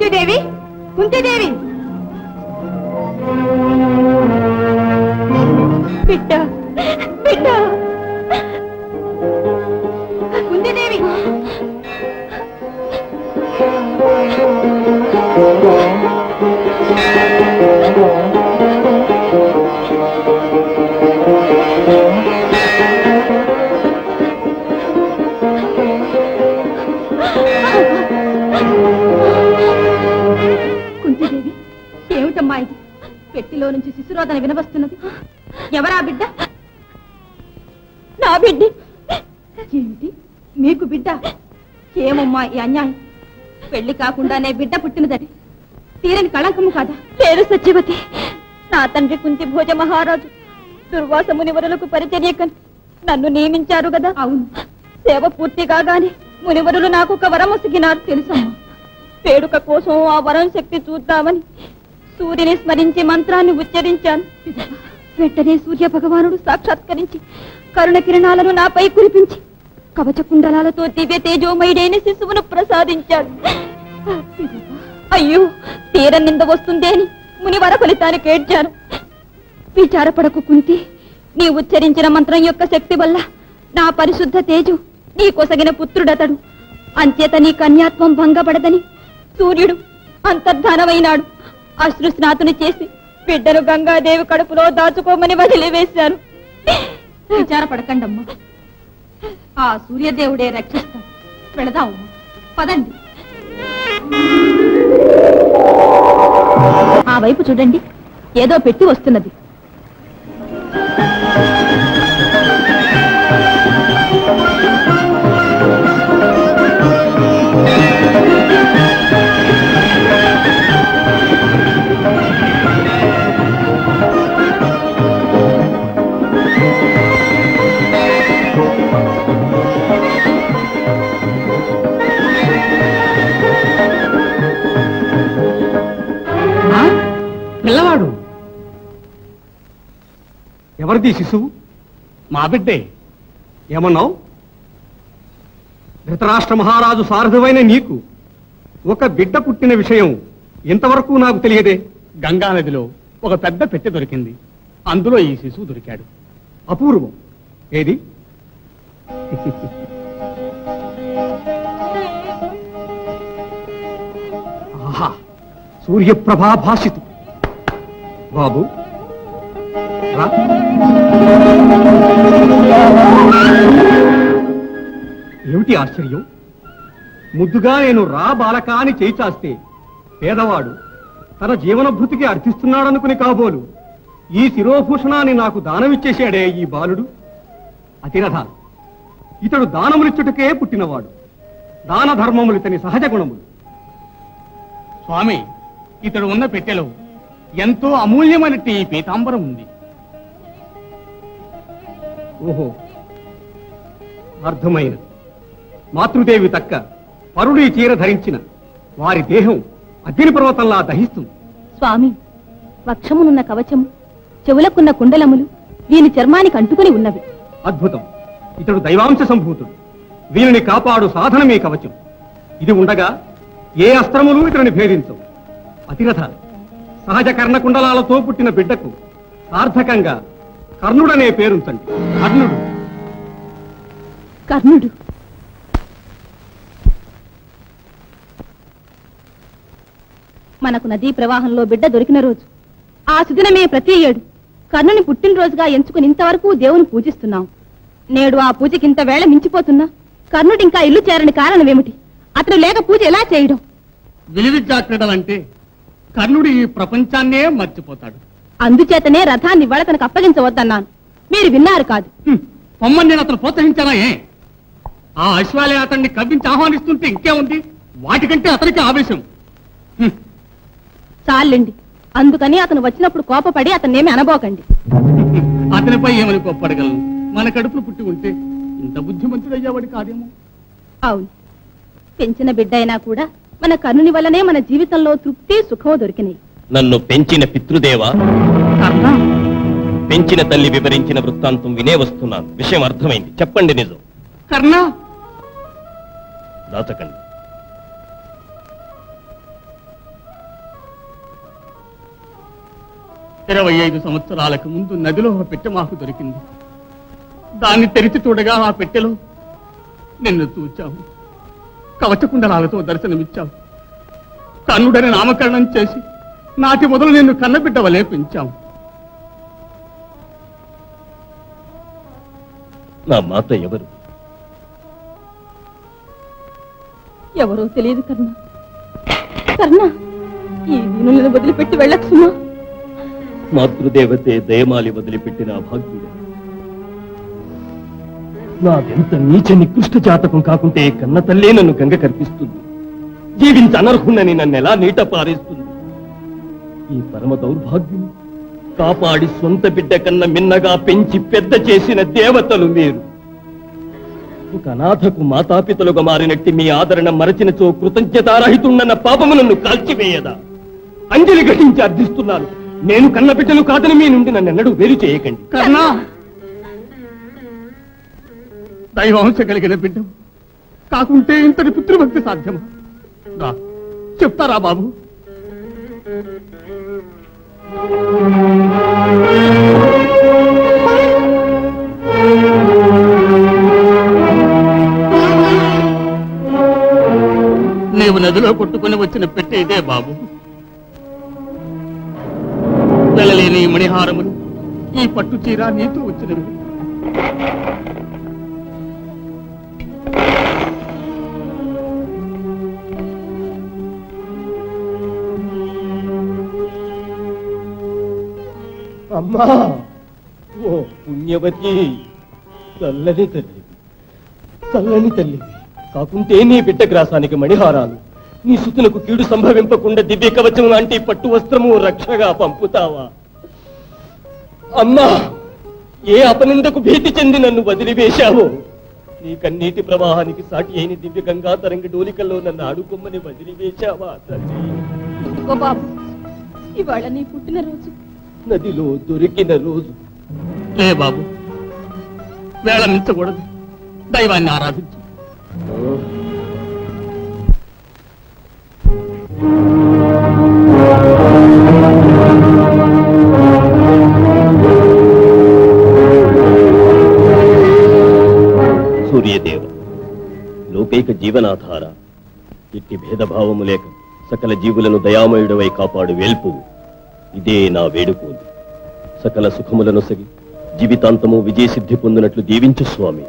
కుంతిదేవి, కుంతిదేవి, బిడ్డ బిడ్డ, కుంతిదేవి. కుంతిదేవి, ఏమిటమ్మా ఇది? పెట్టిలో నుంచి శిశురోదన వినవస్తున్నది. ఎవరా బిడ్డ? నా బిడ్డ. ఏమిటి మీకు బిడ్డ? ఏమమ్మా ఈ అన్యాయం? పెళ్లి కాకుండానే బిడ్డ పుట్టినదని తీరని కళంకము కాదా? పేరు సత్యవతి. నా తండ్రి కుంతి భోజ మహారాజు దుర్వాస మునివరులకు పరిచర్యకని నన్ను నియమించారు కదా. అవును, సేవ పూర్తి కాగానే మునివరులు నాకు ఒక వరం ఒసిగినారు తెలుసమ్మా. వేడుక కోసం ఆ వరం శక్తి చూద్దామని సూర్యుని స్మరించి మంత్రాన్ని ఉచ్చరించాను. వెంటనే సూర్య భగవానుడు సాక్షాత్కరించి కరుణ కిరణాలను నాపై కురిపించి కవచ కుండలాలతో దివ్య తేజోమయుడైన శిశువును ప్రసాదించాడు. అయ్యో, తీర నింద వస్తుందేని మునివర ఫలితానికి ఏడ్చాను. విచారపడకు కుంతి, నీ ఉచ్చరించిన మంత్రం యొక్క శక్తి వల్ల నా పరిశుద్ధ తేజు నీ కొసగిన పుత్రుడతడు. అంచేత నీ కన్యాత్వం భంగపడదని సూర్యుడు అంతర్ధానమైనాడు. అశ్రు స్నాతుని చేసి బిడ్డను గంగాదేవి కడుపులో దాచుకోమని వదిలివేశాను. విచారపడకండమ్మా, ఆ సూర్యదేవుడే రక్షిస్తాం. వెళదామమ్మా, పదండి. ఆ వైపు చూడండి, ఏదో పెట్టి వస్తున్నది. పిల్లవాడు ఎవరిది శిశువు? మా బిడ్డే. ఏమన్నావు? ధృతరాష్ట్ర మహారాజు సారథువైన నీకు ఒక బిడ్డ పుట్టిన విషయం ఇంతవరకు నాకు తెలియదే. గంగా నదిలో ఒక పెద్ద పెట్టె దొరికింది, అందులో ఈ శిశువు దొరికాడు. అపూర్వం. ఏది? ఆహా, సూర్యప్రభా భాషితు. బాబు రా. ఏమిటి ఆశ్చర్యం? ముద్దుగా నేను రా బాలక అని చేయి చాస్తే పేదవాడు తన జీవనభృతికి అర్థిస్తున్నాడనుకుని కాబోలు ఈ శిరోభూషణాన్ని నాకు దానమిచ్చేశాడే ఈ బాలుడు. అతిరథ, ఇతడు దానములిచ్చుటకే పుట్టినవాడు. దాన ధర్మములు ఇతని సహజ గుణములు. స్వామి, ఇతడు ఉన్న పెట్టెలో ఎంతో అమూల్యమైనట్టి ఈ పీతాంబరం ఉంది. ఓహో, అర్థమైన మాతృదేవి తక్క పరుడి చీర ధరించిన వారి దేహం అగ్ని పర్వతంలా దహిస్తుంది. స్వామి, వక్షమునున్న కవచము, చెవులకున్న కుండలములు వీని చర్మానికి అంటుకుని ఉన్నవి. అద్భుతం. ఇతడు దైవాంశ సంభూతుడు. వీరిని కాపాడు సాధనమే కవచం. ఇది ఉండగా ఏ అస్త్రములు ఇతడిని భేదించవు. అతిరథ, సహజ కర్ణకుండలాలతో పుట్టిన బిడ్డకు సార్థకంగా కర్ణుడనే పేరుంచండి. కర్ణుడు. కర్ణుడు. మనకు నదీ ప్రవాహంలో బిడ్డ దొరికిన రోజు, ఆ సుదినమే ప్రతి ఏడు కర్ణుని పుట్టినరోజుగా ఎంచుకుని ఇంతవరకు దేవుని పూజిస్తున్నాం. నేడు ఆ పూజకి ఇంత వేళ మించిపోతున్నా కర్ణుడు ఇంకా ఇల్లు చేరని కారణమేమిటి? అతడు లేక పూజ ఎలా చేయడం? విలువిద్యా క్రీడలంటే కర్ణుడు ఈ ప్రపంచాన్నే మర్చిపోతాడు. అందుచేతనే రథాన్ని ఇవాళ తనకు అప్పగించవద్దన్నాను. మీరు విన్నారు కాదు. పొమ్మని నేను అతను ప్రోత్సహించానా? ఆ అశ్వాలే అతన్ని కవ్వించి ఆహ్వానిస్తుంటే ఇంకేముంది? వాటికంటే అతనికి ఆవేశం. చాలండి, అందుకని అతను వచ్చినప్పుడు కోపపడి అతన్నేమి అనబోకండి. అతనిపై ఏమని కోప్పడగలను? మన కడుపులు పుట్టి ఉంటే ఇంత బుద్ధిమంతుడయ్యేవాడి కాదేమో. అవును, పెంచిన బిడ్డ అయినా కూడా మన కర్ణుని వల్లనే మన జీవితంలో తృప్తి సుఖం దొరికినాయి. నన్ను పెంచిన పితృదేవా, పెంచిన తల్లి వివరించిన వృత్తాంతం వినే వస్తున్నాను. విషయం అర్థమైంది, చెప్పండి నిజం. కర్ణ, దాచకండి. 25 సంవత్సరాలకు ముందు నదిలో ఒక పెట్టె మాకు దొరికింది. దాన్ని తెరిచి చూడగా ఆ పెట్టెలో నిన్ను చూచావు. కవచకుండలాలతో దర్శనమిచ్చావు. కన్నుడని నామకరణం చేసి నాటి మొదలు నిన్ను కన్నబిడ్డ వలె పెంచావు. నా మాత ఎవరు? ఎవరో తెలియదు కర్ణ. కర్ణ, ఈ దీనులను వదిలిపెట్టి వెళ్ళకు సుమా. మాతృదేవతే దయమాలి వదిలిపెట్టిన భాగ్యుడు. నాదెంత నీచ నికృష్ట జాతకం కాకుంటే కన్న తల్లే నన్ను గంగ కల్పిస్తుంది. జీవించ అనర్హున్నని నన్నెలా నీట పారేస్తుంది. ఈ పరమ దౌర్భాగ్యం కాపాడి సొంత బిడ్డ కన్న మిన్నగా పెంచి పెద్ద చేసిన దేవతలు మీరు. ఒక అనాథకు మాతాపితలుగా మారినట్టి మీ ఆదరణ మరచినచో కృతజ్ఞతారహితున్న పాపము నన్ను కాల్చివేయదా? అంజలి ఘటించి అర్థిస్తున్నాను. నేను కన్న బిడ్డలు కాదని మీ నుండి నన్నెన్నడూ వేరు చేయకండి. కర్ణ, దైవాంశ కలిగిన బిడ్డ కాకుంటే ఇంతటి పుత్రభక్తి సాధ్యమా? రా, చెప్తారా బాబు? నీవు నదిలో కొట్టుకుని వచ్చిన పెట్టె ఇదే బాబు. వెళ్ళలేని ఈ మణిహారములు, ఈ పట్టు చీర నీతో వచ్చినవి. అమ్మా, ఓ పుణ్యవతి, చల్లని తల్లి, చల్లని తల్లి కాకుంటే నీ బిడ్డ గ్రాసానికి మణిహారాలు, నీ సుతులకు కీడు సంభవింపకుండా దివ్య కవచం లాంటి పట్టు వస్త్రము రక్షగా పంపుతావా? అమ్మా, ఏ అపనిందకు భీతి చెంది నన్ను వదిలివేశావో, నీ కన్నీటి ప్రవాహానికి సాటి అయిన దివ్య గంగా తరంగ డోలికల్లో నన్ను ఆడుకొమ్మని వదిలివేశావా తల్లి? ఓ బాబు, ఇవాళ నీ పుట్టినరోజు. నదిలో దొరికిన రోజు. లే బాబు, వేళ మించకూడదు. దైవాన్ని ఆరాధించు. సూర్యదేవ, లోకైక జీవనాధార, ఇట్టి భేదభావము లేక సకల జీవులను దయామయుడవై కాపాడు వేల్పువు. ఇదే నా వేడుకోలు. సకల సుఖములను సగి జీవితాంతము విజయసిద్ధి పొందినట్లు దీవించు స్వామి.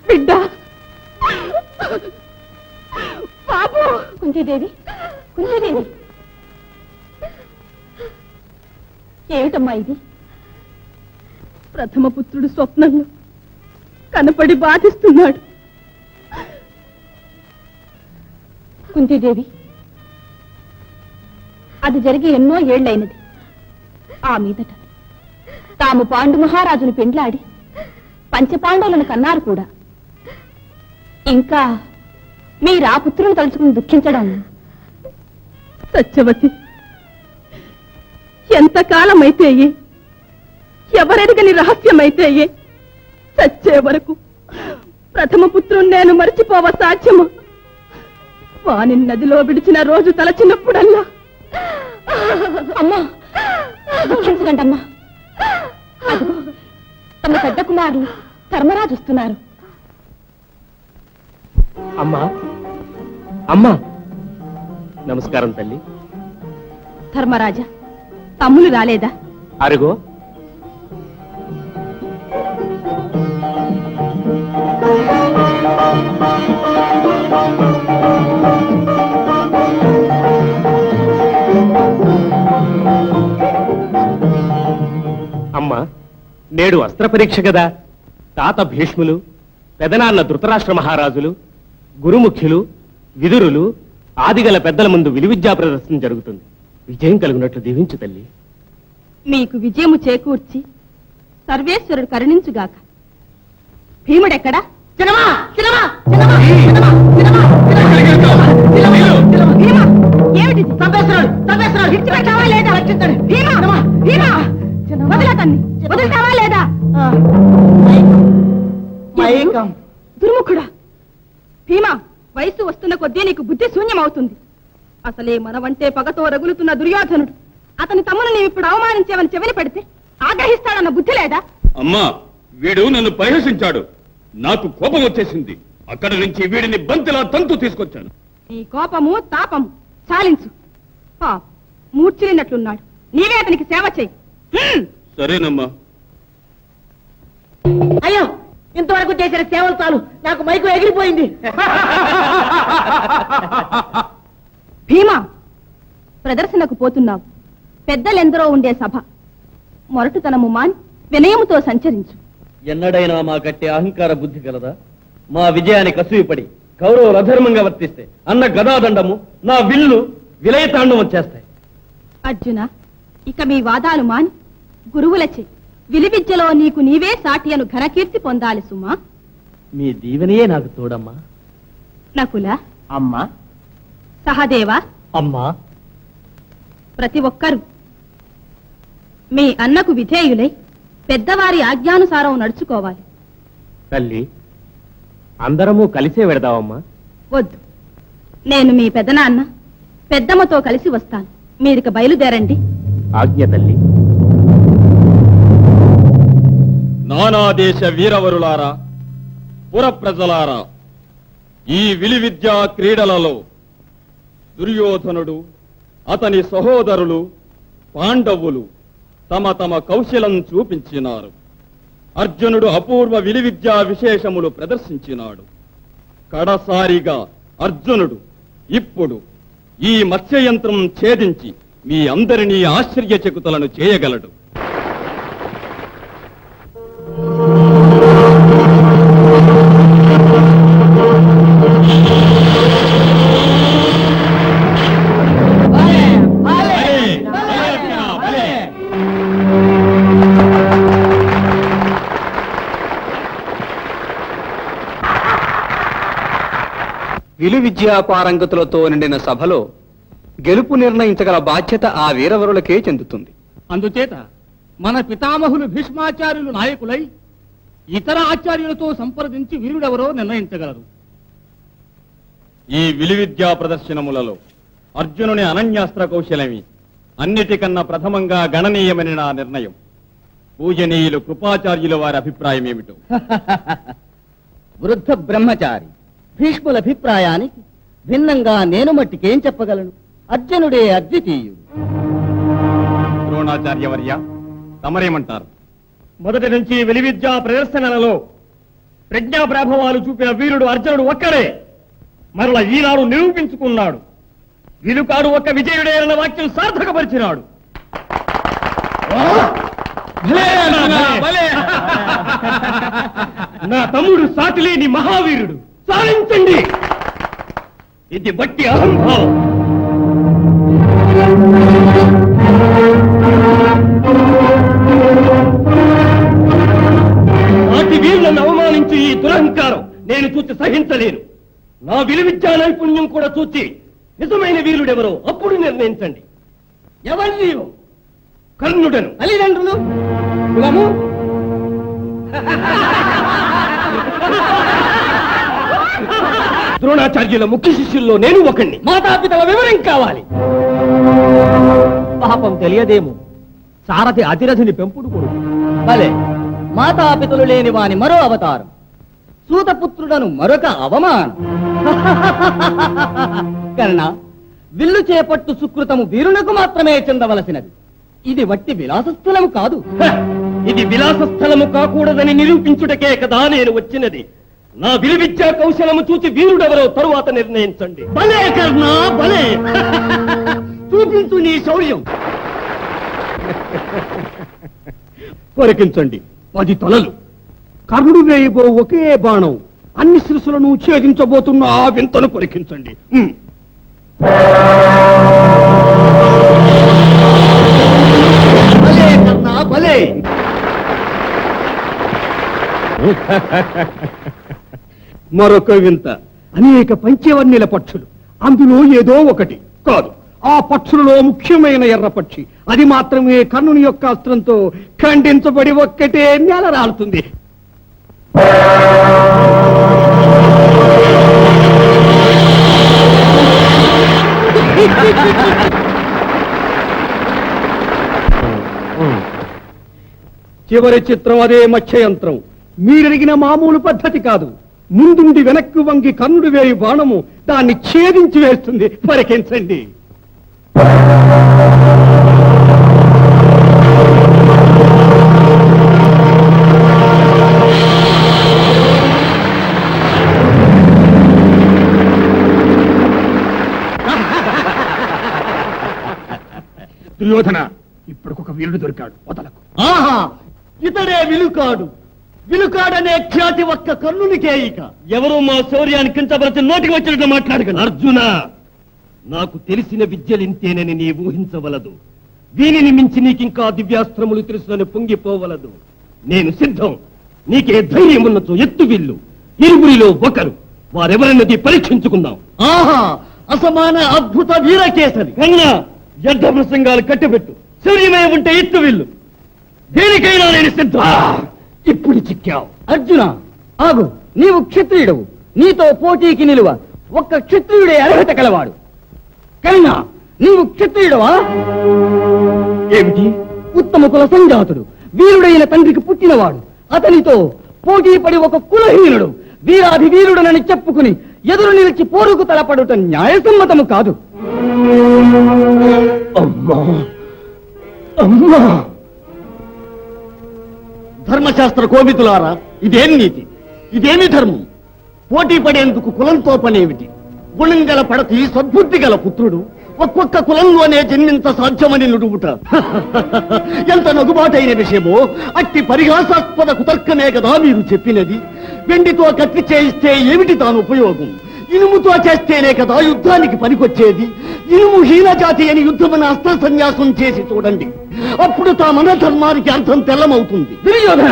బిడ్డ బాబు. కుంతీదేవి, కుంతీదేవి, ఏమిటమ్మా ఇది? ప్రథమ పుత్రుడు స్వప్నంలో కనపడి బాధిస్తున్నాడు. కుంతీదేవి, అది జరిగి ఎన్నో ఏళ్లైనది. ఆ మీదట తాము పాండు మహారాజును పెండ్లాడి పంచపాండవులను కన్నారు కూడా. ఇంకా మీరు ఆ పుత్రుని తలుచుకుని దుఃఖించడం. సత్యవతి, ఎంతకాలమైతే ఎవరెరగని రహస్యమైతే చచ్చే వరకు ప్రథమ పుత్రుని నేను మరిచిపోవ సాధ్యమా? వాని నదిలో విడిచిన రోజు తలచినప్పుడల్లా. అమ్మా, దుఃఖించకండి అమ్మా. అదిగో తమ పెద్ద కుమారులు ధర్మరాజు వస్తున్నారు. అమ్మా, అమ్మా, నమస్కారం తల్లి. ధర్మరాజా, తమ్ములు రాలేదా? అరుగో. అమ్మా, నేడు అస్త్ర పరీక్ష కదా. తాత భీష్ములు, పెదనాన్న ధృతరాష్ట్ర మహారాజులు, గురుముఖ్యులు, విదురులు, ఆదిగల పెద్దల ముందు విలువిద్యా ప్రదర్శన జరుగుతుంది. విజయం కలుగునట్లు దీవించు తల్లి. మీకు విజయము చేకూర్చి సర్వేశ్వరుడు కరుణించుగాక. భీముడెక్కడా? దుర్ముఖుడా, భీమా, వయసు వస్తున్న కొద్దీ నీకు బుద్ధి శూన్యమవుతుంది. అసలే మనవంటే పగతో రగులుతున్న దుర్యోధనుడు అతని తమ్మును నీవు ఇప్పుడు అవమానించేవని చెవిని పెడితే ఆగ్రహిస్తాడన్న బుద్ధి లేదా? అమ్మా, వీడు నన్ను పరిహసించాడు. నాకు కోపం వచ్చేసింది. అక్కడి నుంచి వీడిని బంతిలా తంతు తీసుకొచ్చాను. నీ కోపము తాపము చాలించు. మూర్చిలినట్లున్నాడు, నీవే అతనికి సేవ చెయ్యి. సరేనమ్మా. అయ్యో, ఇంతవరకు చేసిన సేవలు చాలు, నాకు మైకు ఎగిరిపోయింది. భీమా, ప్రదర్శనకు పోతున్నావు. పెద్దలెందరో ఉండే సభ. మొరటుతనము మాని వినయముతో సంచరించు. ఎన్నడైనా మా కట్టే అహంకార బుద్ధి కలదా? మా విజయానికి అసూయపడి కౌరవులు అధర్మంగా వర్తిస్తే అన్న గదాదండము, నా విల్లు విలయతాండవం చేస్తాయి. అర్జున, ఇక మీ వాదాలు మాని గురువులచే విలువిద్యలో నీకు నీవే సాటి అను ఘనకీర్తి పొందాలి సుమా. మీ దీవెనయే నాకు తోడమ్మా. నకుల, అమ్మా. సహదేవా, అమ్మా. ప్రతి ఒక్కరూ మీ అన్నకు విధేయులై పెద్దవారి ఆజ్ఞానుసారం నడుచుకోవాలి. తల్లి, అందరము కలిసే వెడదామమ్మా. వద్దు, నేను మీ పెదనాన్న పెద్దమ్మతో కలిసి వస్తాను. మీరిక బయలుదేరండి. ఆజ్ఞ తల్లి. నానాదేశ వీరవరులారా, పుర ప్రజలారా, ఈ విలువిద్యా క్రీడలలో దుర్యోధనుడు, అతని సహోదరులు పాండవులు తమ తమ కౌశలం చూపించినారు. అర్జునుడు అపూర్వ విలువిద్యా విశేషములు ప్రదర్శించినాడు. కడసారిగా అర్జునుడు ఇప్పుడు ఈ మత్స్యయంత్రం ఛేదించి మీ అందరినీ ఆశ్చర్యచకితులను చేయగలడు. విలు విద్యా పారంగతులతో నిండిన సభలో గెలుపు నిర్ణయించగల బాధ్యత ఆ వీరవరులకే చెందుతుంది. అందుచేత మన పితామహులు భీష్మాచార్యులు నాయకులై ఇతర ఆచార్యులతో సంప్రదించి వీరుడెవరో నిర్ణయించగలరు. ఈ విలువిద్యా ప్రదర్శనములలో అర్జునుని అనన్యాస్త్ర కౌశలమి అన్నిటికన్నా ప్రథమంగా గణనీయమని నా నిర్ణయం. పూజనీయులు కృపాచార్యుల వారి అభిప్రాయం ఏమిటో? వృద్ధ బ్రహ్మచారి భీష్ముల అభిప్రాయానికి భిన్నంగా నేను మట్టికేం చెప్పగలను? అర్జునుడే అద్వితీయుడు. ద్రోణాచార్యవర్య, తమరేమంటారు? మొదటి నుంచి విలువిద్యా ప్రదర్శనలలో ప్రజ్ఞాప్రాభవాలు చూపిన వీరుడు అర్జునుడు ఒక్కడే. మరల ఈనాడు నిరూపించుకున్నాడు. విలుకాడు ఒక్క విజయుడేనన్న వాక్యం సార్థకపరిచినాడు. నా తమ్ముడు సాటిలేని మహావీరుడు. సాధించండి. ఇది బట్టి అహంభావం. నాటి వీరులను అవమానించి ఈ దురహంకారం నేను చూసి సహించలేను. నా విలువిద్యా నైపుణ్యం కూడా చూచి నిజమైన వీరుడెవరో అప్పుడు నిర్ణయించండి. ఎవరు నీవు? కర్ణుడను. తల్లిదండ్రులు, కులము, ద్రోణాచార్యుల ముఖ్య శిష్యుల్లో నేను ఒకణ్ణి. మాతాపితల వివరం కావాలి. పాపం తెలియదేమో, సారథి అతిరథుని పెంపుడు కొడుకు. భలే, మాతాపితులు లేని వాని మరో అవతారం. సూతపుత్రుడను మరొక అవమానం. కర్ణ, విల్లు చేపట్టు సుకృతము వీరునకు మాత్రమే చెందవలసినది. ఇది వట్టి విలాసస్థలము కాదు. ఇది విలాసస్థలము కాకూడదని నిరూపించుటకే కదా నేను వచ్చినది. నా విలువిద్యా కౌశలము చూచి వీరుడెవరో తరువాత నిర్ణయించండి. భలే కర్ణ, భలే. చూపించు నీ శౌర్యం. పరికించండి 10 తలలు. కర్ణుడు వేయబో ఒకే బాణం అన్ని శిరసులను ఛేదించబోతున్న ఆ వింతను పరికించండి. భలే కర్ణ, భలే. మరొక వింత, అనేక పంచవర్ణిల పక్షులు, అందులో ఏదో ఒకటి కాదు, ఆ పక్షులలో ముఖ్యమైన ఎర్ర పక్షి. అది మాత్రమే కర్ణుని యొక్క అస్త్రంతో ఖండించబడి ఒక్కటే నేల రాలుతుంది. చివరి చిత్రం అదే మత్స్యయంత్రం. మీరడిగిన మామూలు పద్ధతి కాదు. ముందుండి వెనక్కి వంగి కన్నుడు వేయి బాణము దాన్ని ఛేదించి వేస్తుంది. పరికించండి. దుర్యోధన, ఇప్పటికొక వీరుడు దొరికాడు, వదలకు. ఆహా, ఇతడే విలుకాడు. విలుకాడనే ఖ్యాతి ఒక్క కర్ణునికే. ఇక ఎవరో మా శౌర్యాన్ని కించపరిచి నోటికి వచ్చినట్టు మాట్లాడగలరు. అర్జున, నాకు తెలిసిన విద్యలింతేనని నీ ఊహించవలదు. దీనిని మించి నీకింకా దివ్యాస్త్రములు తెలుసునని పొంగిపోవలదు. నేను సిద్ధం. నీకే ధైర్యం ఉన్నచో ఎత్తు విల్లు. ఇరువురిలో ఒకరు. వారెవరన్నది పరీక్షించుకుందాం. ఆహా, అసమాన అద్భుత వీరకేసరి. కన్నా యుద్ధ ప్రసంగాలు కట్టబెట్టు. శౌర్యమే ఉంటే ఎత్తు విల్లు. దేనికైనా నేను సిద్ధం. ఇప్పుడు చిక్కావు. అర్జున, ఆగు. నీవు క్షత్రియుడవు. నీతో పోటీకి నిలువ ఒక్క క్షత్రియుడే అర్హత కలవాడు. కన్నా, నీవు క్షత్రియుడవా? ఏమిటి? ఉత్తమ కుల సంజాతుడు, వీరుడైన తండ్రికి పుట్టినవాడు. అతనితో పోటీ పడి ఒక కులహీనుడు వీరాధి వీరుడనని చెప్పుకుని ఎదురు నిలిచి పోరుకు తలపడుట న్యాయసమ్మతము కాదు. అమ్మా, అమ్మా! ధర్మశాస్త్ర కోవిదులారా, ఇదేం నీతి? ఇదేమి ధర్మం? పోటీ పడేందుకు కులంతో పనేమిటి? గుణం గల పడతి, సద్బుద్ధి గల పుత్రుడు ఒక్కొక్క కులంలోనే జన్మింత సాధ్యమని నుడుగుట ఎంత నగుబాటైన విషయమో. అట్టి పరిహాసాస్పద కుతర్కమే కదా మీరు చెప్పినది. వెండితో కత్తి చేయిస్తే ఏమిటి తాను ఉపయోగం? ఇనుముతో చేస్తేనే కదా యుద్ధానికి పనికొచ్చేది. ఇనుము హీన జాతి అని యుద్ధమున అస్త్ర సన్యాసం చేసి చూడండి. అప్పుడు తామన ధర్మానికి అర్థం తెల్లమవుతుంది. దుర్యోధన,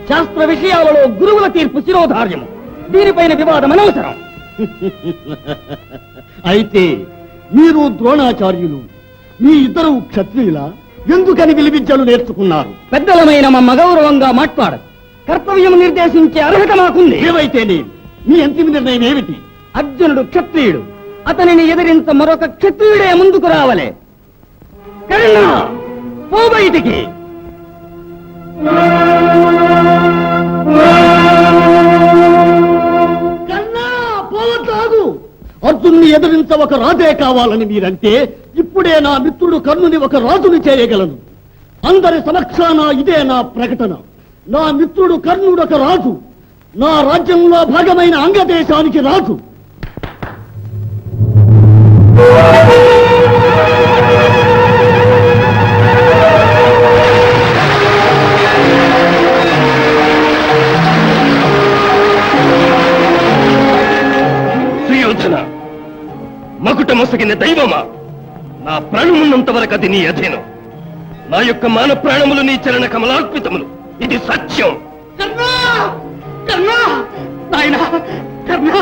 శాస్త్ర విషయాలలో గురువుల తీర్పు శిరోధార్యం. దీనిపైన వివాదం అనవసరం. అయితే మీరు ద్రోణాచార్యులు, మీ ఇద్దరు క్షత్రియుల, ఎందుకని విలువిద్యలు నేర్చుకున్నారు? పెద్దలమైన మా మగౌరవంగా మాట్లాడ కర్తవ్యం నిర్దేశించే అర్హత మాకుంది. ఏవైతేనే మీ అంతిమ నిర్ణయం ఏమిటి? అర్జునుడు క్షత్రియుడు. అతనిని ఎదిరించ మరొక క్షత్రియుడే ముందుకు రావలే. కర్ణ, పో బయటికి. కన్నా, పోవద్దు. అర్జున్ని ఎదిరించ ఒక రాజే కావాలని మీరంటే ఇప్పుడే నా మిత్రుడు కర్ణుని ఒక రాజుని చేయగలను. అందరి సమక్షాన ఇదే నా ప్రకటన. నా మిత్రుడు కర్ణుడు ఒక రాజు. నా రాజ్యంలో భాగమైన అంగదేశానికి రాజు. సుయోధన, మకుట మొసగిన దైవమా, నా ప్రాణమున్నంత వరకు అది నీ అధీనం. నా యొక్క మాన ప్రాణములు నీ చరణ కమలార్పితములు. ఇది సత్యం. కర్ణా, కర్ణా, నాయనా, కర్ణా,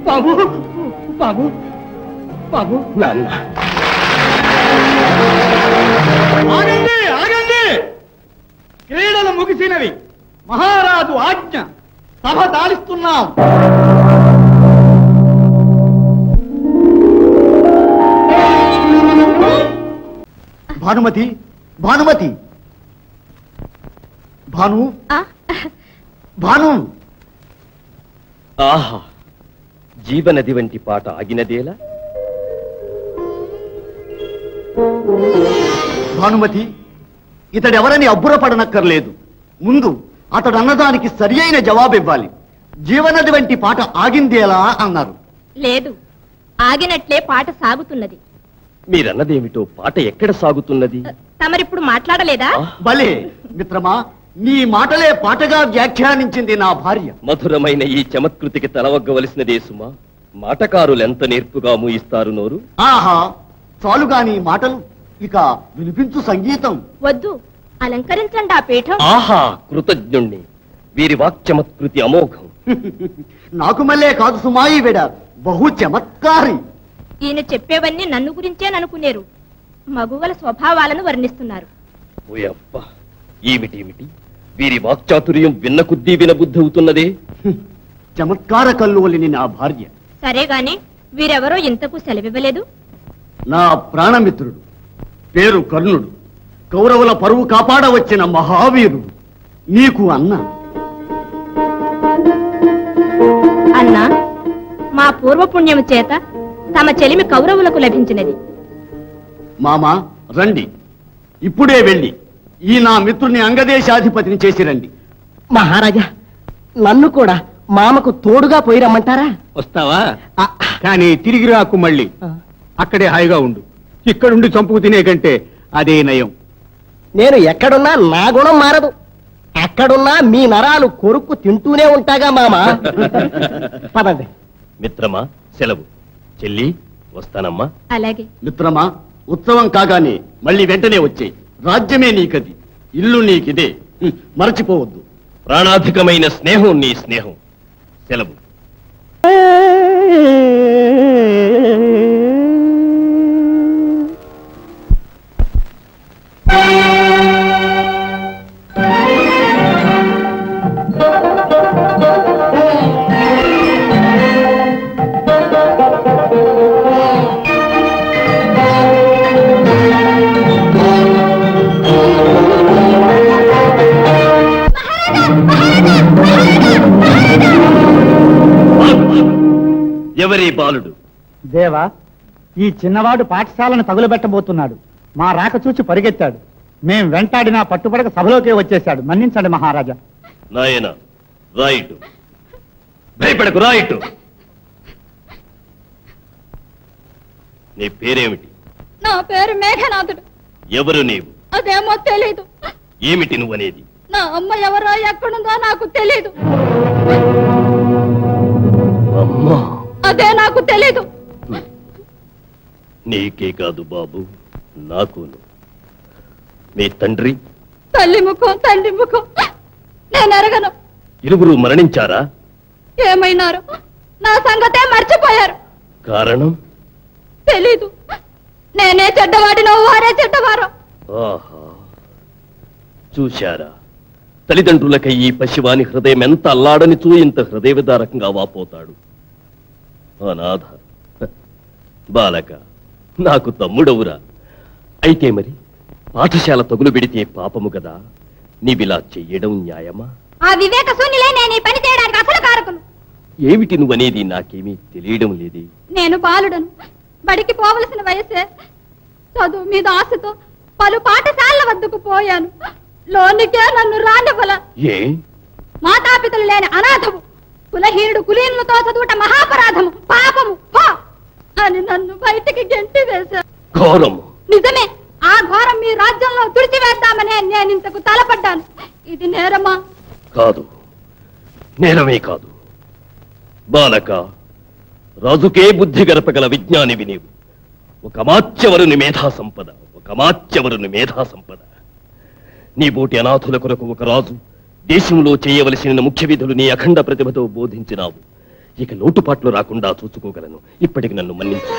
బాబు, బాబు, బాబు. నాన్న, ఆగండి, ఆగండి. క్రీడలు ముగిసినవి. మహారాజు ఆజ్ఞ. సభ దాలిస్తున్నాం. భానుమతి, భానుమతి, భాను, భాను. ఆహా, జీవనది వంటి పాట ఆగినదేలా? భానుమతి, ఇతడెవరని అబ్బురపడనక్కర్లేదు. ముందు అతడు అన్నదానికి సరి అయిన జవాబివ్వాలి. జీవనది వంటి పాట ఆగిందేలా అన్నారు. లేదు, ఆగినట్లే పాట సాగుతున్నది. మీరన్నదేమిటో? పాట ఎక్కడ సాగుతున్నది? తమరిప్పుడు మాట్లాడలేదా? భలే మిత్రమా, నీ మాటలే పాటగా వ్యాఖ్యానించింది నా భార్య. మధురమైన ఈ చమత్కృతికి తలవగ్గవలసినదే సుమా. మాటకారులెంత నేర్పుగా మూయిస్తారు నోరు. ఆహా, చాలుగాని మాటలు. ఇక వినిపించు సంగీతం. వద్దు, అలంకరించండి ఆ పీఠం. ఆహా, కృతజ్ఞుణ్ణి. వీరి వాక్చమత్కృతి అమోఘం. నాకు మళ్ళీ కాదు సుమాయి వేడ, బహు చమత్కారి. ఈయన చెప్పేవన్నీ నన్ను గురించేననుకునేరు. మగువల స్వభావాలను వర్ణిస్తున్నారు. ఓయబ్బ, ఏమిటేమిటి? వీరి వాక్చాతుర్యం విన్న కొద్దీ వినబుద్ధి అవుతున్నదే. చమత్కార కల్లోలిని నా భార్య. సరే గాని వీరెవరో ఇంతకు సెలవివ్వలేదు. నా ప్రాణమిత్రుడు, పేరు కర్ణుడు, కౌరవుల పరువు కాపాడవచ్చిన మహావీరుడు, నీకు అన్న. అన్నా, మా పూర్వపుణ్యము చేత తమ చెలిమి కౌరవులకు లభించినది. మామా రండి, ఇప్పుడే వెళ్ళి ఈ నా మిత్రుని అంగదేశాధిపతిని చేసి రండి. మహారాజా, నన్ను కూడా మామకు తోడుగా పోయి రమ్మంటారా? వస్తావా? కానీ తిరిగి రాకు మళ్ళీ. అక్కడే హాయిగా ఉండు. ఇక్కడుండి చంపుకు తినే కంటే అదే నయం. నేను ఎక్కడున్నా నా గుణం మారదు. అక్కడున్నా మీ నరాలు కొరుక్కు తింటూనే ఉంటాగా మామ. పదండి. మిత్రమా, సెలవు. చెల్లి, వస్తానమ్మా. అలాగే. మిత్రమా, ఉత్సవం కాగానే మళ్ళీ వెంటనే వచ్చే. రాజ్యమే నీకది, ఇల్లు నీకిదే, మరచిపోవద్దు. ప్రాణాధికమైన స్నేహం నీ స్నేహం. సెలవు. ఎవరి బాలుడు? దేవా, ఈ చిన్నవాడు పాఠశాలను తగులబెట్టబోతున్నాడు. మా రాక చూచి పరిగెత్తాడు. మేం వెంటాడినా పట్టుబడక సభలోకే వచ్చేశాడు. మన్నించండి మహారాజా. నాయన, రాయిటు. భయపడకు, రాయిటు. నీ పేరేమిటి? నా పేరు మేఘనాథుడు. ఎవరు నీవు? అదేమో తెలీదు. ఏమిటి నువ్వనేది? నా అమ్మ ఎవరో ఎక్కడుందో నాకు తెలీదు. అమ్మా, అదే నాకు తెలీదు. నీకే కాదు బాబు, నాకును. మీ తండ్రి? తల్లి ముఖం, తండ్రి ముఖం నేను ఎరగను. ఇరువురు మరణించారా? ఏమైనారు? నా సంగతే మర్చిపోయారు. కారణం? తెలీదు. నేనే చెడ్డవాడినో వారే చెడ్డవారో. ఆహా, చూశారా? తల్లిదండ్రులకై ఈ పశువాని హృదయం ఎంత అల్లాడనిచూ ఇంత హృదయ విదారకంగా వాపోతాడు. అనాథ బాలక, నాకు తమ్ముడవురా. అయితే మరి పాఠశాల తగులు పెడితే పాపము కదా. నీవిలా చెయ్యడం న్యాయమా? ఆ వివేక శూన్యులే నేను ఈ పని చేయడానికి అసలు కారకులు. ఏమిటి నువ్వనేది నాకేమీ తెలియడం లేదే. నేను బాలుడను. బడికి పోవలసిన వయసే. చదువు మీద ఆశతో పలు పాఠశాలల వద్దకు పోయాను. లోనికే నన్ను రానివ్వల. ఏ? మాతాపితలు లేని అనాథము. కులహీనుడు కులీనులతో చదువుట మహాపరాధము, పాపము పో అని నన్ను బయటికి గెంటి వేశారు. ఘోరము. నిజమే. ఆ ఘోరం మీ రాజ్యంలో తుడిచివేద్దామనే నేను ఇంతకు తలపడ్డాను. ఇది నేరమా? కాదు, నేరమే కాదు. బాలక, రాజుకే బుద్ధి గరపగల విజ్ఞానివి నీవు. ఒక అమాత్యవరుని మేధా సంపద, ఒక అమాత్యవరుని మేధా సంపద. నీ బోటి అనాథుల కొరకు ఒక రాజు దేశంలో చేయవలసిన ముఖ్య విధులు నీ అఖండ ప్రతిభతో బోధించినావు. ఇక లోటుపాట్లు రాకుండా చూసుకోగలను. ఇప్పటికి నన్ను మన్నించు.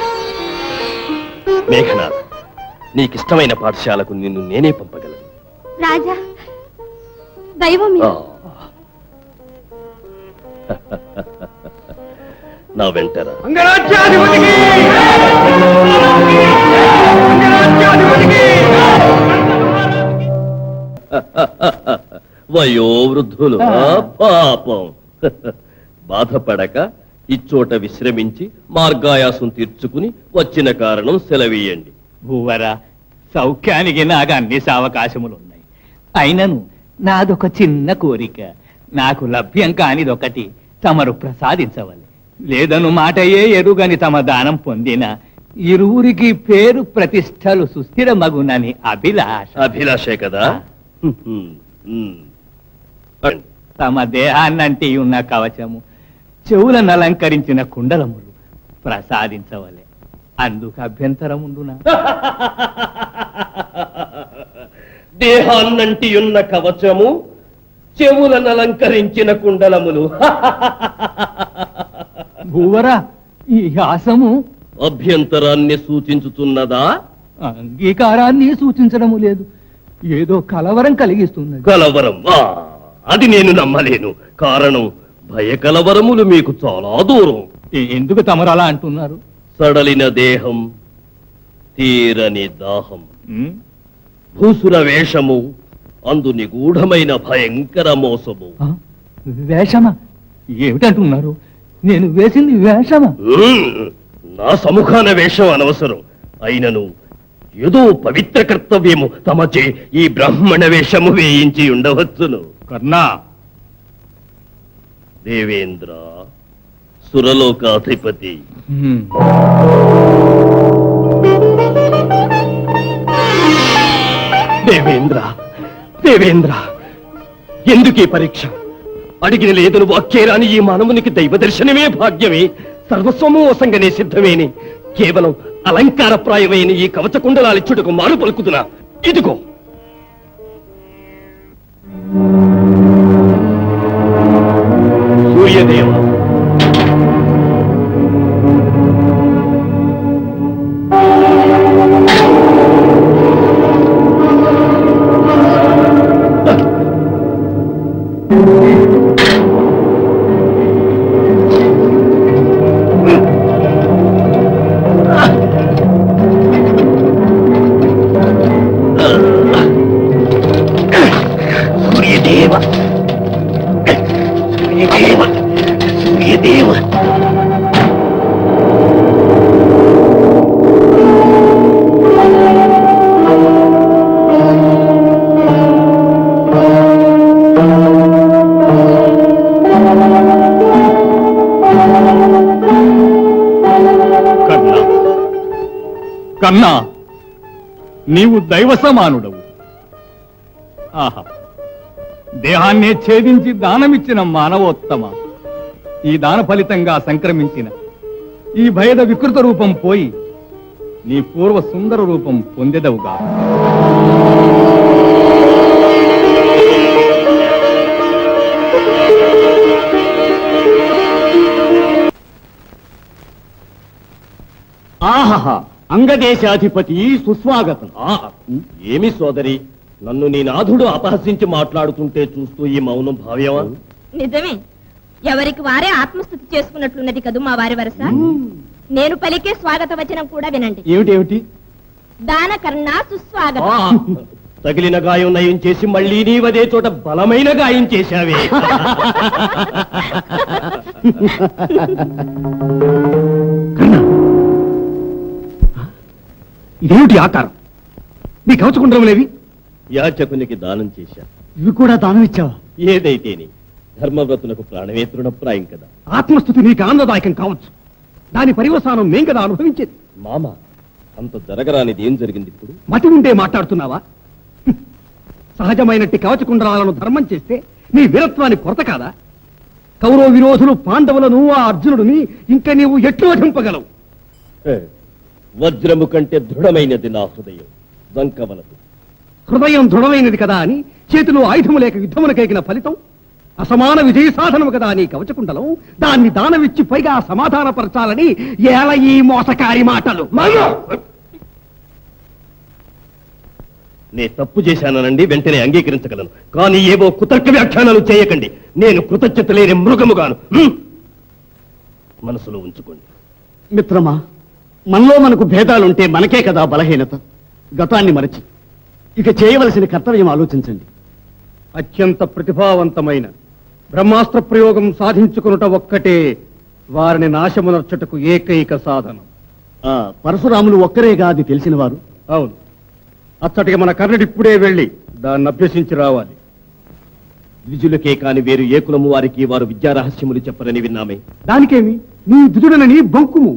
మేఘనాథ్, నీకిష్టమైన పాఠశాలకు నిన్ను నేనే పంపగలను. రాజా, దైవం ఆ. నా వెంటరా. అంగరాజ్యాధిపతికి! అంగరాజ్యాధిపతికి! వయోవృద్ధులు పాపం. బాధపడక ఇచ్చోట విశ్రమించి మార్గాయాసం తీర్చుకుని వచ్చిన కారణం సెలవీయండి. భూవరా, సౌఖ్యానికి నాకు అన్ని సావకాశములున్నాయి. అయినను నాదొక చిన్న కోరిక. నాకు లభ్యం కానిదొకటి తమరు ప్రసాదించవాలి. లేదను మాటయే ఎరుగని తమ దానం పొందిన ఇరువురికి పేరు ప్రతిష్టలు సుస్థిరమగునని అభిలాష. అభిలాషే కదా. తమ దేహాన్నంటి ఉన్న కవచము, చెవులను అలంకరించిన కుండలములు ప్రసాదించవలే. అందుకు అభ్యంతరముండునా? దేహాన్నంటి ఉన్న కవచము, చెవులను అలంకరించిన కుండలములు. భూవరా, ఈ హాసము అభ్యంతరాన్ని సూచించుతున్నదా? అంగీకారాన్ని సూచించడము లేదు. ఏదో కలవరం కలిగిస్తున్నది. కలవరం? అది నేను నమ్మలేను. కారణం, భయ కలవరములు మీకు చాలా దూరం. ఎందుకు తమరు అలా అంటున్నారు? సడలిన దేహం, తీరని దాహం, భూసుర వేషము, అందు నిగూఢమైన భయంకర మోసము. వేషమా? ఏమిటంటున్నారు? నేను వేసింది వేషమా? నా సముఖాన వేషం అనవసరం. అయినను ఏదో పవిత్ర కర్తవ్యము తమచే ఈ బ్రాహ్మణ వేషము వేయించి ఉండవచ్చును. కర్ణా, దేవేంద్ర, సురలోకాధిపతి, దేవేంద్ర, దేవేంద్ర, ఎందుకీ పరీక్ష? అడిగిన లేదను వాక్యేరాని ఈ మానవునికి దైవ దర్శనమే భాగ్యమే, సర్వస్వము వసంగనే సిద్ధమేని కేవలం అలంకారప్రాయమైన ఈ కవచ కుండలాలిచ్చుటకు మారు పలుకుతున్నా. ఇదిగో సూర్యదేవ, కన్నా, నీవు దైవ సమానుడవు. ఆహా, దేహాన్నే ఛేదించి దానమిచ్చిన మానవోత్తమ, ఈ దాన ఫలితంగా సంక్రమించిన ఈ భయద వికృత రూపం పోయి నీ పూర్వ సుందర రూపం పొందెదవుగా. ఆహా, అంగదేశాధిపతి సుస్వాగతం. ఏమి సోదరి, నన్ను నీ నాథుడు అపహసించి మాట్లాడుతుంటే చూస్తూ ఈ మౌనం భావ్యమా? నిజమే, ఎవరికి వారే ఆత్మస్థుతి చేసుకున్నట్లున్నది కదూ మా వారి వరస. నేను పలికే స్వాగత వచనం కూడా వినండి. ఏమిటేమిటి? దాన కర్ణ సుస్వాగతం. తగిలిన గాయం నయం చేసి మళ్ళీ నీవదే చోట బలమైన గాయం చేశావే. ఇదేమిటి ఆకారం? నీ కవచకుండలములేవి? యాచకునికి దానం చేశా. ఇవి కూడా దానం ఇచ్చావా? ఏదైతేని ధర్మవ్రతులకు ప్రాణమే తృణప్రాయం కదా. ఆత్మస్థుతి నీకు ఆనందదాయకం కావచ్చు, దాని పరివసానం మేం కదా అనుభవించేది. మామ, అంత జరగరానిది ఏం జరిగింది ఇప్పుడు? మతి ఉండే మాట్లాడుతున్నావా? సహజమైనట్టి కవచకుండలాలను ధర్మం చేస్తే నీ వీరత్వానికి కొరత కాదా? కౌరవ విరోధులు పాండవులను, ఆ అర్జునుడిని ఇంకా నీవు ఎట్లు వధింపగలవు? వజ్రము కంటే దృఢమైనది నా హృదయం, దంకవలదు. హృదయం దృఢమైనది కదా అని చేతిలో ఆయుధము లేక యుద్ధములకెగిన ఫలితం అసమాన విజయ సాధనము కదా నీ కవచకుండలం. దాన్ని దానమిచ్చి పైగా సమాధానపరచాలని ఏల ఈ మోసకారి మాటలు? నే తప్పు చేశానండి, వెంటనే అంగీకరించగలను. కానీ ఏవో కుతర్క వ్యాఖ్యానాలు చేయకండి. నేను కృతజ్ఞత లేని మృగముగాను. మనసులో ఉంచుకోండి. మిత్రమా, మనలో మనకు భేదాలుంటే మనకే కదా బలహీనత. గతాన్ని మరచి ఇక చేయవలసిన కర్తవ్యం ఆలోచించండి. అత్యంత ప్రతిభావంతమైన బ్రహ్మాస్త్ర ప్రయోగం సాధించుకునుట ఒక్కటే వారిని నాశమునర్చుటకు ఏకైక సాధనం. పరశురాములు ఒక్కరేగా అది తెలిసిన వారు. అవును, అచ్చటికి మన కర్ణుడిప్పుడే వెళ్ళి దాన్ని అభ్యసించి రావాలి. ద్విజులకే కాని వేరు ఏ కులము వారికి వారు విద్యారహస్యములు చెప్పరని విన్నామే. దానికేమి, నీ ద్విజుడనని బంకుము.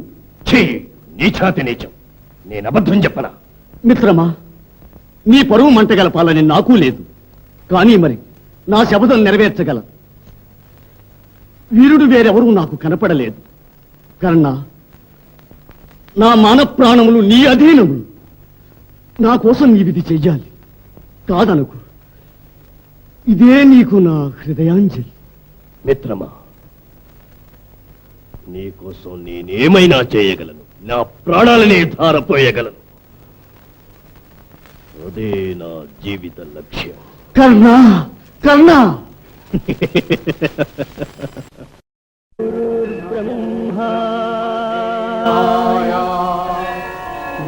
నీచాతి నీచం, నేను అబద్ధం చెప్పనా? మిత్రమా, నీ పరువు మంటగలపాలని నాకు లేదు. కానీ మరి నా శపథం నెరవేర్చగల వీరుడు వేరెవరూ నాకు కనపడలేదు. కర్ణ, నా మాన ప్రాణములు నీ అధీనములు. నా కోసం నీవిది చెయ్యాలి. కాదనుకు, ఇదే నీకు నా హృదయాంజలి. మిత్రమా, నీకోసం నేనేమైనా చేయగలను. నా ప్రాణాలనే ధారపోయగలను. అదే నా జీవిత లక్ష్యం. కర్ణ, కర్ణ.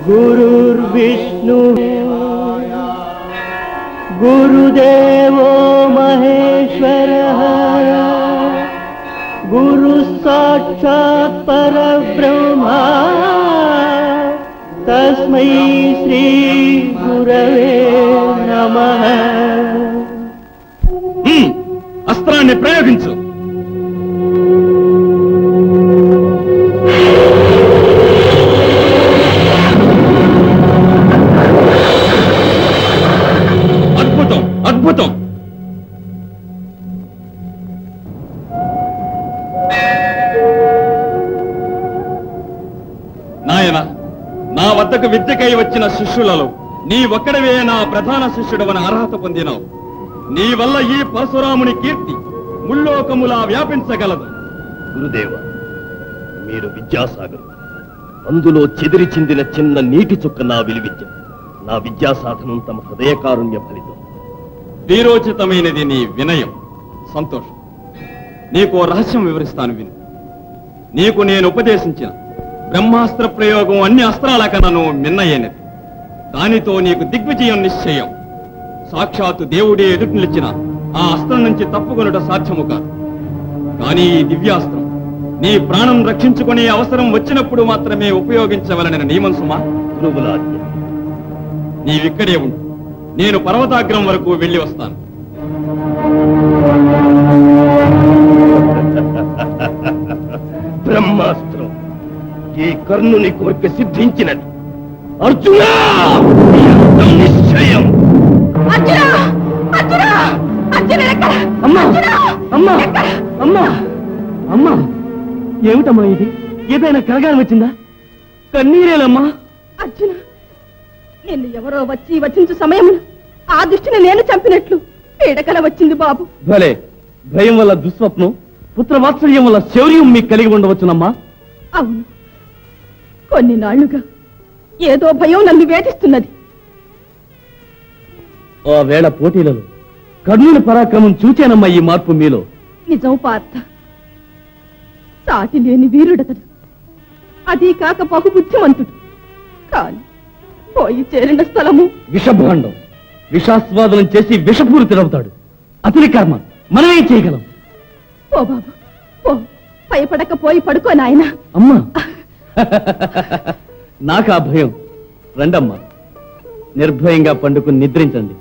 గురు విష్ణు గురుదేవో మహేశ్వర గురు సాక్షాత్ పరబ్రహ్మ తస్మై శ్రీ గురవే నమః. అస్త్రాన్ని ప్రయోగించు. అద్భుతం, అద్భుతం. నాయన, నా వద్దకు విద్యకై వచ్చిన శిష్యులలో నీ ఒక్కడవే నా ప్రధాన శిష్యుడవని అర్హత పొందినావు. నీ వల్ల ఈ పరశురాముని కీర్తి ముల్లోకములా వ్యాపించగలదు. గురుదేవ, మీరు విద్యాసాగరు. అందులో చెదిరి చిందిన చిన్న నీటి చుక్క నా విలువిద్య. నా విద్యా సాధనం తమ హృదయకారుణ్య ఫలితం. వీరోచితమైనది నీ వినయం. సంతోషం. నీకు ఓ రహస్యం వివరిస్తాను, విను. నీకు నేను ఉపదేశించిన బ్రహ్మాస్త్ర ప్రయోగం అన్ని అస్త్రాల కన్నను మిన్నయ్యైనది. దానితో నీకు దిగ్విజయం నిశ్చయం. సాక్షాత్తు దేవుడే ఎదుటి నిలిచిన ఆ అస్త్రం నుంచి తప్పుకొనుట సాధ్యము కాదు. కానీ ఈ దివ్యాస్త్రం నీ ప్రాణం రక్షించుకునే అవసరం వచ్చినప్పుడు మాత్రమే ఉపయోగించవలనని నియమం సుమా. గురువులాజ్ఞ. నీవిక్కడే ఉండు. నేను పర్వతాగ్రం వరకు వెళ్ళి వస్తాను. బ్రహ్మాస్త్రం ఈ కర్ణుని కోరిక సిద్ధించినది. అర్జున, నిశ్చయం. అమ్మా అమ్మా అమ్మా అమ్మా, ఏమిటమ్మా ఇది? ఏదైనా కలగాలి వచ్చిందా? కన్నీరేలమ్మా. అర్జున, నిన్ను ఎవరో వచ్చి వచ్చించు సమయంలో ఆ దృష్టిని నేను చంపినట్లు పీడకల వచ్చింది బాబు. భలే, భయం వల్ల దుస్వప్నం, పుత్రవాత్సల్యం వల్ల శౌర్యం మీకు కలిగి ఉండవచ్చునమ్మా. అవును, కొన్ని నాళ్లుగా ఏదో భయం నన్ను వేధిస్తున్నది. ఆ వేళ పోటీలలో కర్ణుని పరాక్రమం చూచానమ్మా ఈ మార్పు మీలో. నిజం పార్థ, సాటి లేని వీరుడతడు. అది కాక బహుబుద్ధిమంతుడు. కాని పోయి చేరిన స్థలము విషభాండం. విషాస్వాదనం చేసి విషపూరితుడవుతాడు. అతని కర్మ మనమే చేయగలం. ఓ బాబు, ఓ భయపడకపోయి పడుకో నాయనా. అమ్మా, నాకా భయం. రండమ్మా, నిర్భయంగా పండుకుని నిద్రించండి.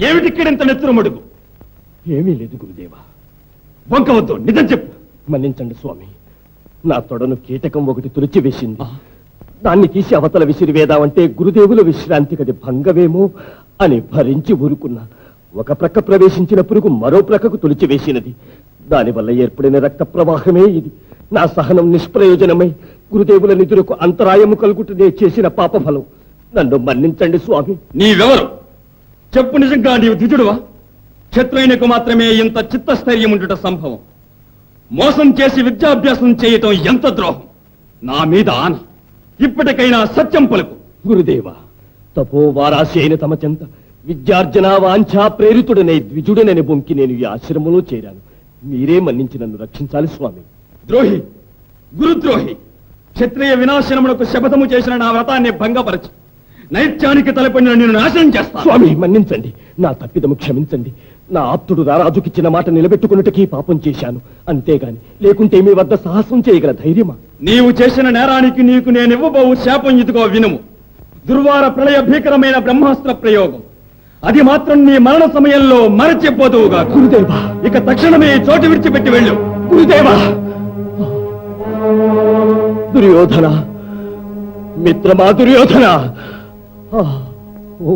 ఏమిటిక్కడింత నెత్తురుమడుగు? ఏమీ లేదు గురుదేవా. వంకవద్దు, నిజం చెప్పు. మన్నించండి స్వామి, నా తొడను కీటకం ఒకటి తులిచి వేసింది. దాన్ని తీసి అవతల విసిరివేదామంటే గురుదేవుల విశ్రాంతికది భంగమేమో అని భరించి ఊరుకున్నా. ఒక ప్రక్క ప్రవేశించిన పురుగు మరో ప్రక్కకు తులిచి వేసినది. దానివల్ల ఏర్పడిన రక్త ప్రవాహమే ఇది. నా సహనం నిష్ప్రయోజనమై గురుదేవుల నిధులకు అంతరాయము కలుగుటనే చేసిన పాపఫలం. నన్ను మన్నించండి స్వామి. నీవెవరు చెప్పు? నిజంగా నీవు ద్విజుడువా? క్షత్రునికి మాత్రమే ఇంత చిత్తస్థైర్యం ఉండుట సంభవం. మోసం చేసి విద్యాభ్యాసం చేయటం ఎంత ద్రోహం! నా మీద ఆన, ఇప్పటికైనా సత్యం పలుకు. గురుదేవ, తపో వారాశి అయిన తమ చెంత విద్యార్జన వాంఛా ప్రేరితుడనే ద్విజుడనని బొంకి నేను ఈ ఆశ్రమంలో చేరాను. మీరే మన్నించి నన్ను రక్షించాలి స్వామి. ద్రోహి, గురుద్రోహి! క్షత్రియ వినాశనమునకు శపథము చేసిన నా వ్రతాన్ని భంగపరచి నైత్యానికి తలపడిన నేను నాశనం చేస్తాను. స్వామి మన్నించండి, నా తప్పిదము క్షమించండి. నా ఆప్తుడు రారాజుకిచ్చిన మాట నిలబెట్టుకున్నట్టుకీ పాపం చేశాను, అంతేగాని లేకుంటే మీ వద్ద సాహసం చేయగల ధైర్యమా? నీవు చేసిన నేరానికి నీకు నేను ఇవ్వబోవు శాపం ఇదిగో వినుము. దుర్వార ప్రళయ భీకరమైన బ్రహ్మాస్త్ర ప్రయోగం. అది మాత్రం నీ మరణ సమయంలో మరచిపోదువుగా. గురుదేవా, ఇక తక్షణమే ఈ చోటు విడిచిపెట్టి వెళ్ళు. గురుదేవా! దుర్యోధన, మిత్రమా దుర్యోధన! ఓ